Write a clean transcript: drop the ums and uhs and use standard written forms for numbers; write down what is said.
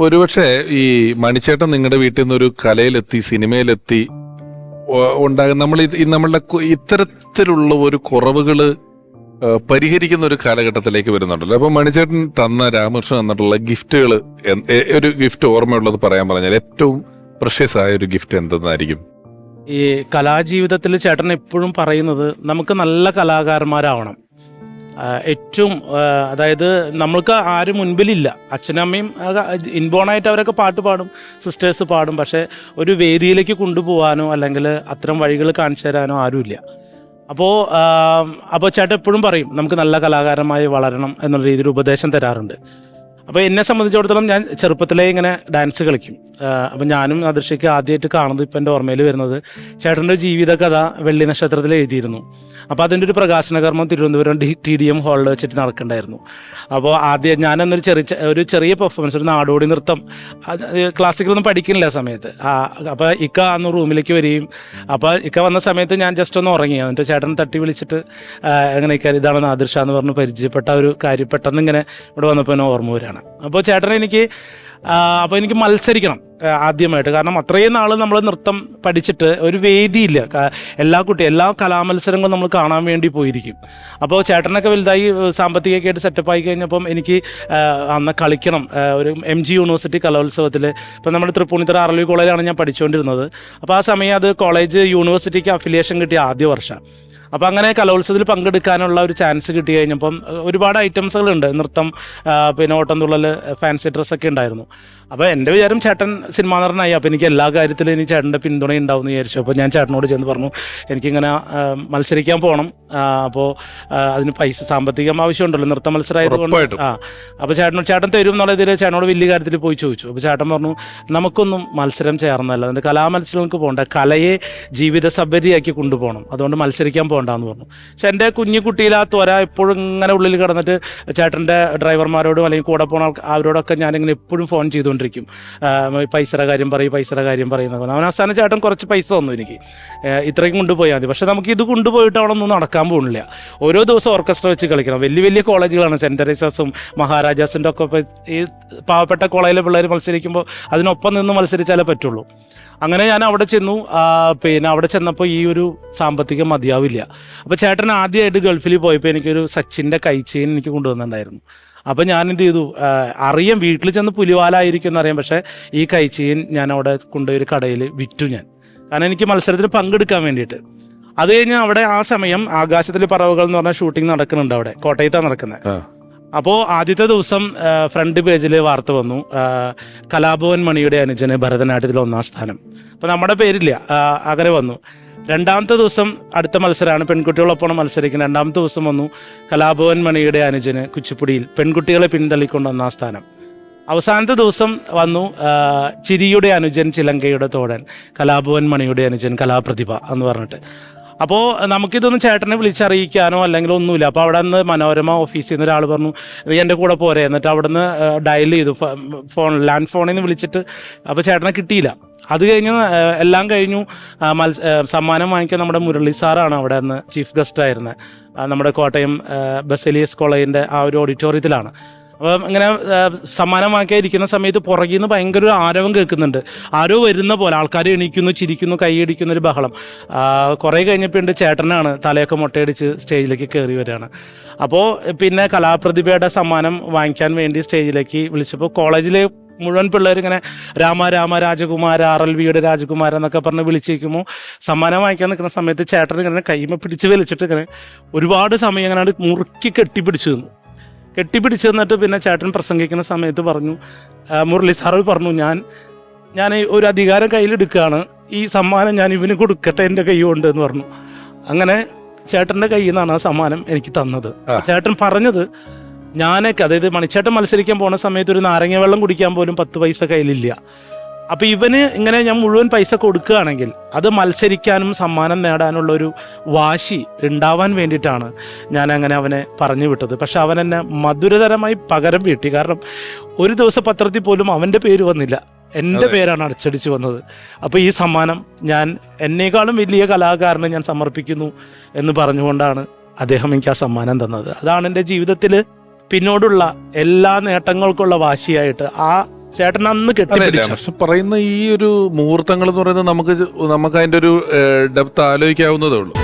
ഒരുപക്ഷെ ഈ മണിച്ചേട്ടൻ നിങ്ങളുടെ വീട്ടിൽ നിന്ന് ഒരു കലയിലെത്തി സിനിമയിലെത്തി ഉണ്ടാകും നമ്മളുടെ ഇത്തരത്തിലുള്ള ഒരു കുറവുകള് പരിഹരിക്കുന്ന ഒരു കാലഘട്ടത്തിലേക്ക് വരുന്നുണ്ടല്ലോ. അപ്പൊ മണിച്ചേട്ടൻ തന്ന രാമകൃഷ്ണൻ തന്നിട്ടുള്ള ഗിഫ്റ്റുകൾ, ഒരു ഗിഫ്റ്റ് ഓർമ്മയുള്ളത് പറയാൻ പറഞ്ഞാൽ ഏറ്റവും പ്രഷ്യസ് ആയ ഒരു ഗിഫ്റ്റ് എന്തെന്നായിരിക്കും? ഈ കലാജീവിതത്തിൽ ചേട്ടൻ എപ്പോഴും പറയുന്നത് നമുക്ക് നല്ല കലാകാരന്മാരാവണം. ഏറ്റവും അതായത് നമ്മൾക്ക് ആരും മുൻപിലില്ല. അച്ഛനും അമ്മയും ഇൻബോണായിട്ട് അവരൊക്കെ പാട്ട് പാടും, സിസ്റ്റേഴ്സ് പാടും. പക്ഷേ ഒരു വേദിയിലേക്ക് കൊണ്ടുപോകാനോ അല്ലെങ്കിൽ അത്തരം വഴികൾ കാണിച്ചു തരാനോ ആരുമില്ല. അപ്പോൾ ചേട്ടൻ എപ്പോഴും പറയും നമുക്ക് നല്ല കലാകാരന്മായി വളരണം എന്നുള്ള രീതിയിൽ ഉപദേശം തരാറുണ്ട്. അപ്പോൾ എന്നെ സംബന്ധിച്ചിടത്തോളം ഞാൻ ചെറുപ്പത്തിലേ ഇങ്ങനെ ഡാൻസ് കളിക്കും. അപ്പം ഞാനും ആദർശയ്ക്ക് ആദ്യമായിട്ട് കാണുന്നത് ഇപ്പം എൻ്റെ ഓർമ്മയിൽ വരുന്നത് ചേട്ടൻ്റെ ജീവിത കഥ വെള്ളി നക്ഷത്രത്തിൽ എഴുതിയിരുന്നു. അപ്പോൾ അതിൻ്റെ ഒരു പ്രകാശന കർമ്മം തിരുവനന്തപുരം TDM ഹാളിൽ വെച്ചിട്ട് നടക്കണ്ടായിരുന്നു. അപ്പോൾ ആദ്യം ഞാനന്നൊരു ചെറിയ പെർഫോമൻസ്, ഒരു നാടോടി നൃത്തം, ക്ലാസിക്കലൊന്നും പഠിക്കുന്നില്ല ആ സമയത്ത്. അപ്പോൾ ഇക്ക അന്ന് റൂമിലേക്ക് വരികയും അപ്പോൾ ഇക്ക വന്ന സമയത്ത് ഞാൻ ജസ്റ്റ് ഒന്ന് ഉറങ്ങി. എന്നിട്ട് ചേട്ടൻ തട്ടി വിളിച്ചിട്ട് എങ്ങനെ ഇക്കാര്യം ഇതാണ് ആദർശ എന്ന് പറഞ്ഞ് പരിചയപ്പെട്ട ഒരു കാര്യം പെട്ടെന്ന് ഇങ്ങനെ ഇവിടെ വന്നപ്പോൾ എന്നെ ഓർമ്മ വരികയാണ്. അപ്പോൾ ചേട്ടൻ എനിക്ക് മത്സരിക്കണം ആദ്യമായിട്ട്. കാരണം അത്രയും നാൾ നമ്മൾ നൃത്തം പഠിച്ചിട്ട് ഒരു വേദിയില്ല. എല്ലാ കലാമത്സരങ്ങളും നമ്മൾ കാണാൻ വേണ്ടി പോയിരിക്കും. അപ്പോൾ ചേട്ടനൊക്കെ വലുതായി സാമ്പത്തികമൊക്കെ ആയിട്ട് സെറ്റപ്പായി കഴിഞ്ഞപ്പം എനിക്ക് അന്ന് കളിക്കണം. ഒരു MG യൂണിവേഴ്സിറ്റി കലോത്സവത്തിൽ, ഇപ്പം നമ്മുടെ തൃപ്പൂണിത്തുറ RLV കോളേജിലാണ് ഞാൻ പഠിച്ചുകൊണ്ടിരുന്നത്. അപ്പോൾ ആ സമയം അത് കോളേജ് യൂണിവേഴ്സിറ്റിക്ക് അഫിലിയേഷൻ കിട്ടിയ ആദ്യ വർഷം. അപ്പോൾ അങ്ങനെ കലോത്സവത്തിൽ പങ്കെടുക്കാനുള്ള ഒരു ചാൻസ് കിട്ടി കഴിഞ്ഞപ്പം ഒരുപാട് ഐറ്റംസുകളുണ്ട്. നൃത്തം, പിന്നെ ഓട്ടംതുള്ളൽ, ഫാൻസി ഡ്രസ്സൊക്കെ ഉണ്ടായിരുന്നു. അപ്പോൾ എൻ്റെ വിചാരം ചേട്ടൻ സിനിമാ നടനായി, അപ്പോൾ എനിക്ക് എല്ലാ കാര്യത്തിലും ഇനി ചേട്ടൻ്റെ പിന്തുണ ഉണ്ടാവും എന്ന് വിചാരിച്ചു. അപ്പോൾ ഞാൻ ചേട്ടനോട് ചെന്ന് പറഞ്ഞു എനിക്കിങ്ങനെ മത്സരിക്കാൻ പോകണം. അപ്പോൾ അതിന് സാമ്പത്തികം ആവശ്യമുണ്ടല്ലോ, നൃത്ത മത്സരമായതുകൊണ്ട്. അപ്പോൾ ചേട്ടൻ തരും എന്നുള്ള ഇതിൽ ചേട്ടനോട് വലിയ കാര്യത്തിൽ പോയി ചോദിച്ചു. അപ്പോൾ ചേട്ടൻ പറഞ്ഞു നമുക്കൊന്നും മത്സരം ചേർന്നല്ല, അതിൻ്റെ കലാമത്സരങ്ങൾക്ക് പോകണ്ട, കലയെ ജീവിത സബരിയാക്കി കൊണ്ടുപോകണം, അതുകൊണ്ട് മത്സരിക്കാൻ പോകണ്ടെന്ന് പറഞ്ഞു. പക്ഷെ എൻ്റെ കുഞ്ഞുകുട്ടിയിൽ ആ ത്വര എപ്പോഴും ഇങ്ങനെ ഉള്ളിൽ കിടന്നിട്ട് ചേട്ടൻ്റെ ഡ്രൈവർമാരോടും അല്ലെങ്കിൽ കൂടെ പോണ അവരോടൊക്കെ ഞാനിങ്ങനെ എപ്പോഴും ഫോൺ ചെയ്തുകൊണ്ടിരിക്കും. പൈസയുടെ കാര്യം പറയുന്നത്. അവൻ അവസാനം ചേട്ടൻ കുറച്ച് പൈസ തന്നു എനിക്ക്, ഇത്രയും കൊണ്ടുപോയാൽ മതി. പക്ഷെ നമുക്ക് ഇത് കൊണ്ടുപോയിട്ട് അവിടെ ഒന്നും നടക്കാൻ പോകുന്നില്ല. ഓരോ ദിവസം ഓർക്കസ്ട്ര വെച്ച് കളിക്കണം. വലിയ കോളേജുകളാണ്, സെൻറ്റ് തെരേസാസും മഹാരാജാസിൻ്റെ ഒക്കെ. ഈ പാവപ്പെട്ട കോളേജിലെ പിള്ളേർ മത്സരിക്കുമ്പോൾ അതിനൊപ്പം നിന്ന് മത്സരിച്ചാലേ പറ്റുള്ളൂ. അങ്ങനെ ഞാൻ അവിടെ ചെന്നു. പിന്നെ അവിടെ ചെന്നപ്പോൾ ഈ ഒരു സാമ്പത്തികം മതിയാവില്ല. അപ്പോൾ ചേട്ടൻ ആദ്യമായിട്ട് ഗൾഫിൽ പോയപ്പോൾ എനിക്കൊരു സച്ചിൻ്റെ കൈ ചെയിൻ എനിക്ക് കൊണ്ടുവന്നിട്ടുണ്ടായിരുന്നു. അപ്പോൾ ഞാൻ എന്ത് ചെയ്തു, അറിയാം വീട്ടിൽ ചെന്ന് പുലിവാലായിരിക്കും എന്നറിയാം, പക്ഷേ ഈ കൈ ചെയിൻ ഞാൻ അവിടെ കൊണ്ടുപോയി ഒരു കടയിൽ വിറ്റു ഞാൻ. കാരണം എനിക്ക് മത്സരത്തിൽ പങ്കെടുക്കാൻ വേണ്ടിയിട്ട്. അത് കഴിഞ്ഞ് അവിടെ ആ സമയം ആകാശത്തിൽ പറവുകൾ എന്ന് പറഞ്ഞ ഷൂട്ടിംഗ് നടക്കുന്നുണ്ട്, അവിടെ കോട്ടയത്താണ് നടക്കുന്നത്. അപ്പോൾ ആദ്യത്തെ ദിവസം ഫ്രണ്ട് പേജിൽ വാർത്ത വന്നു, കലാഭവൻ മണിയുടെ അനുജന് ഭരതനാട്യത്തിൽ 1ാം സ്ഥാനം. അപ്പോൾ നമ്മുടെ പേരില്ല, അങ്ങനെ വന്നു. രണ്ടാമത്തെ ദിവസം അടുത്ത മത്സരമാണ്, പെൺകുട്ടികളൊപ്പം മത്സരിക്കുന്നത്. രണ്ടാമത്തെ ദിവസം വന്നു കലാഭവൻ മണിയുടെ അനുജന് കുച്ചിപ്പുടിയിൽ പെൺകുട്ടികളെ പിന്തള്ളിക്കൊണ്ട് 1ാം സ്ഥാനം. അവസാനത്തെ ദിവസം വന്നു ചിരിയുടെ അനുജൻ ചിലങ്കയുടെ തോഴൻ, കലാഭവൻ മണിയുടെ അനുജൻ കലാപ്രതിഭ എന്ന് പറഞ്ഞിട്ട്. അപ്പോൾ നമുക്കിതൊന്നും ചേട്ടനെ വിളിച്ചറിയിക്കാനോ അല്ലെങ്കിൽ ഒന്നുമില്ല. അപ്പോൾ അവിടെ നിന്ന് മനോരമ ഓഫീസിൽ നിന്ന് ഒരാൾ പറഞ്ഞു നീ എൻ്റെ കൂടെ പോരെ. എന്നിട്ട് അവിടെ നിന്ന് ഡയൽ ചെയ്തു, ലാൻഡ് ഫോണിൽ നിന്ന് വിളിച്ചിട്ട്. അപ്പോൾ ചേട്ടനെ കിട്ടിയില്ല. അത് കഴിഞ്ഞ് എല്ലാം കഴിഞ്ഞു. സമ്മാനം വാങ്ങിക്കാൻ നമ്മുടെ മുരളി സാറാണ് അവിടെ നിന്ന് ചീഫ് ഗസ്റ്റ് ആയിരുന്നത്. നമ്മുടെ കോട്ടയം ബസേലിയസ് കോളേജിൻ്റെ ആ ഒരു ഓഡിറ്റോറിയത്തിലാണ്. അപ്പം ഇങ്ങനെ സമ്മാനം വാങ്ങിക്കാതിരിക്കുന്ന സമയത്ത് പുറകിൽ നിന്ന് ഭയങ്കര ഒരു ആരവം കേൾക്കുന്നുണ്ട്. ആരോ വരുന്ന പോലെ, ആൾക്കാർ എണീക്കുന്നു, ചിരിക്കുന്നു, കൈയടിക്കുന്നൊരു ബഹളം. കുറേ കഴിഞ്ഞപ്പോൾ ഉണ്ട് ചേട്ടനാണ് തലയൊക്കെ മുട്ടയടിച്ച് സ്റ്റേജിലേക്ക് കയറി വരികയാണ്. അപ്പോൾ പിന്നെ കലാപ്രതിഭയുടെ സമ്മാനം വാങ്ങിക്കാൻ വേണ്ടി സ്റ്റേജിലേക്ക് വിളിച്ചപ്പോൾ കോളേജിലെ മുഴുവൻ പിള്ളേരിങ്ങനെ രാമ രാജകുമാര, RLVയുടെ രാജകുമാര എന്നൊക്കെ പറഞ്ഞ് വിളിച്ചിരിക്കുമ്പോൾ സമ്മാനം വാങ്ങിക്കാൻ നിൽക്കുന്ന സമയത്ത് ചേട്ടൻ ഇങ്ങനെ കൈമ പിടിച്ച് വലിച്ചിട്ട് ഇങ്ങനെ ഒരുപാട് സമയം ഇങ്ങനെ മുറുക്കി കെട്ടിപ്പിടിച്ചു നിന്നിട്ട് പിന്നെ ചേട്ടൻ പ്രസംഗിക്കുന്ന സമയത്ത് പറഞ്ഞു, മുരളി സാറ് പറഞ്ഞു, ഞാൻ ഒരു അധികാരം കയ്യിലെടുക്കുകയാണ്, ഈ സമ്മാനം ഞാൻ ഇവന് കൊടുക്കട്ടെ എൻ്റെ കൈ കൊണ്ട് എന്ന് പറഞ്ഞു. അങ്ങനെ ചേട്ടൻ്റെ കയ്യിൽ നിന്നാണ് ആ സമ്മാനം എനിക്ക് തന്നത്. ചേട്ടൻ പറഞ്ഞത് ഞാനൊക്കെ, അതായത് മണിച്ചേട്ടൻ മത്സരിക്കാൻ പോണ സമയത്ത് ഒരു നാരങ്ങ വെള്ളം കുടിക്കാൻ പോലും 10 പൈസ കയ്യിലില്ല. അപ്പോൾ ഇവന് ഇങ്ങനെ ഞാൻ മുഴുവൻ പൈസ കൊടുക്കുകയാണെങ്കിൽ അത് മത്സരിക്കാനും സമ്മാനം നേടാനുള്ളൊരു വാശി ഉണ്ടാവാൻ വേണ്ടിയിട്ടാണ് ഞാൻ അങ്ങനെ അവനെ പറഞ്ഞു വിട്ടത്. പക്ഷെ അവൻ എന്നെ മധുരതരമായി പകരം വീട്ടി. കാരണം ഒരു ദിവസം പത്രത്തിൽ പോലും അവൻ്റെ പേര് വന്നില്ല, എൻ്റെ പേരാണ് അച്ചടിച്ച് വന്നത്. അപ്പോൾ ഈ സമ്മാനം ഞാൻ എന്നേക്കാളും വലിയ കലാകാരനെ ഞാൻ സമർപ്പിക്കുന്നു എന്ന് പറഞ്ഞുകൊണ്ടാണ് അദ്ദേഹം എനിക്ക് ആ സമ്മാനം തന്നത്. അതാണ് എൻ്റെ ജീവിതത്തിൽ പിന്നോടുള്ള എല്ലാ നേട്ടങ്ങൾക്കുള്ള വാശിയായിട്ട് ആ ചേട്ടൻ അന്ന് അല്ലല്ല, കെട്ടിപ്പിടിച്ച പക്ഷെ പറയുന്ന ഈ ഒരു മുഹൂർത്തങ്ങൾ എന്ന് പറയുന്നത് നമുക്ക് അതിന്റെ ഒരു ഡെപ്ത് ആലോചിക്കാവുന്നതേ ഉള്ളൂ.